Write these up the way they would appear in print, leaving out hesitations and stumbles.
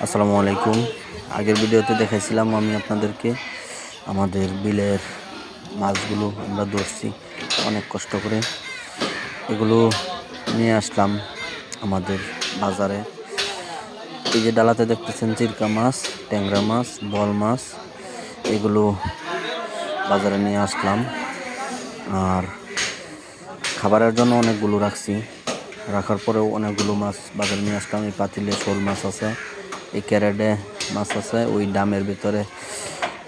আসসালামু আলাইকুম। আগের ভিডিওতে দেখাইছিলাম আমি আপনাদেরকে আমাদের বিলের মাছগুলো আমরা ধরছি অনেক কষ্ট করে। এগুলো নিয়ে আসলাম আমাদের বাজারে। এই যে ডালাতে দেখতেছেন চিরকা মাছ, ট্যাংরা মাছ, বল মাছ, এগুলো বাজারে নিয়ে আসলাম। আর খাবারের জন্য অনেকগুলো রাখছি, রাখার পরেও অনেকগুলো মাছ বাজারে নিয়ে আসলাম। এই পাতিলে শোল মাছ আছে, এই ক্যারেটে মাছ আছে, ওই ডামের ভিতরে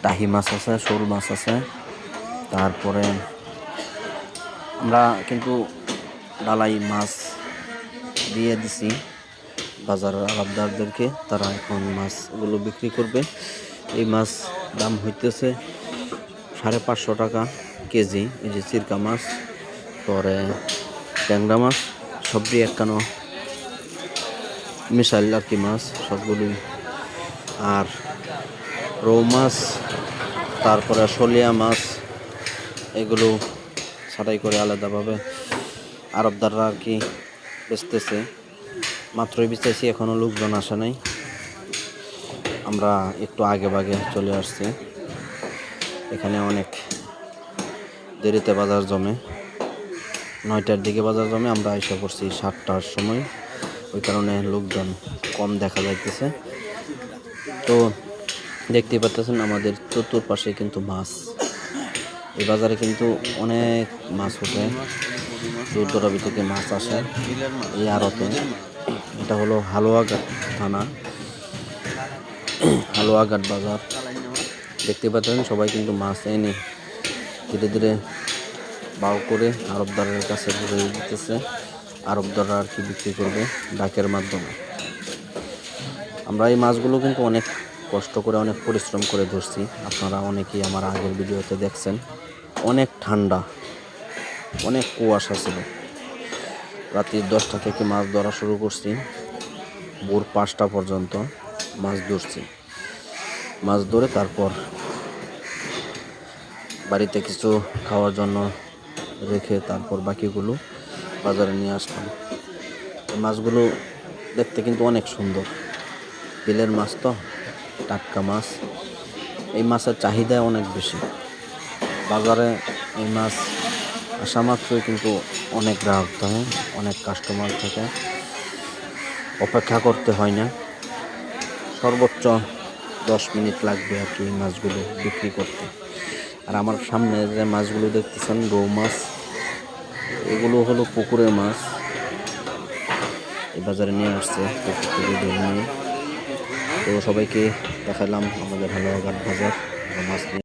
টাহি মাছ আছে, শোল মাছ আছে। তারপরে আমরা কিন্তু ডালাই মাছ দিয়ে দিছি বাজারের আড়তদারদেরকে, তারা এখন মাছগুলো বিক্রি করবে। এই মাছ দাম হইতেছে 550 টাকা কেজি। এই যে চিরকা মাছ, পরে ট্যাংরা মাছ, সবই একখানো মিশাইল আর কি মাছ সবগুলোই। আর রৌ মাছ, তারপরে শলিয়া মাছ, এগুলো ছাটাই করে আলাদাভাবে আড়তদাররা আর কি বেচতেছে। মাত্রই বেচতেছি, এখনও লোকজন আসে নাই। আমরা একটু আগে ভাগে চলে আসছি। এখানে অনেক দেরিতে বাজার জমে, 9টার দিকে বাজার জমে। আমরা এসে পড়ছি 7টার সময়, ওই কারণে লোকজন কম দেখা যাইতেছে। তো দেখতেই পাচ্ছেন আমাদের চতুর্পাশে কিন্তু মাছ। এই বাজারে কিন্তু অনেক মাছ ওঠে, দূর দূরাবি থেকে মাছ আসে এই আড়তে। এটা হলো হালুয়াঘাট থানা, হালুয়াঘাট বাজার। দেখতে পাচ্ছেন সবাই কিন্তু মাছ এনে ধীরে ধীরে বাউ করে আড়তদারের কাছে ঘুরে দিতেছে। আড়তদাররা আর কি বিক্রি করবে ডাকের মাধ্যমে। আমরা এই মাছগুলো কিন্তু অনেক কষ্ট করে, অনেক পরিশ্রম করে ধরছি। আপনারা অনেকেই আমার আগের ভিডিওতে দেখছেন। অনেক ঠান্ডা, অনেক কুয়াশা ছিল। রাত্রি 10টা থেকে মাছ ধরা শুরু করছি, ভোর 5টা পর্যন্ত মাছ ধরছি। মাছ ধরে তারপর বাড়িতে কিছু খাওয়ার জন্য রেখে তারপর বাকিগুলো বাজারে নিয়ে আসলাম। এই মাছগুলো দেখতে কিন্তু অনেক সুন্দর, বিলের মাছ তো, টাটকা মাছ। এই মাছের চাহিদা অনেক বেশি বাজারে। এই মাছ আসা মাত্রই কিন্তু অনেক গ্রাহক থাকে, অনেক কাস্টমার থাকে, অপেক্ষা করতে হয় না। সর্বোচ্চ 10 মিনিট লাগবে আর কি এই মাছগুলো বিক্রি করতে। আর আমার সামনে যে মাছগুলো দেখতেছেন রৌ মাছ, এগুলো হলো পুকুরের মাছ। এই বাজারে নিয়ে আসছে পুকুর থেকে ধরে নিয়ে। তো সবাইকে দেখালাম আমাদের হালুয়াঘাট বাজার মাছ নিয়ে।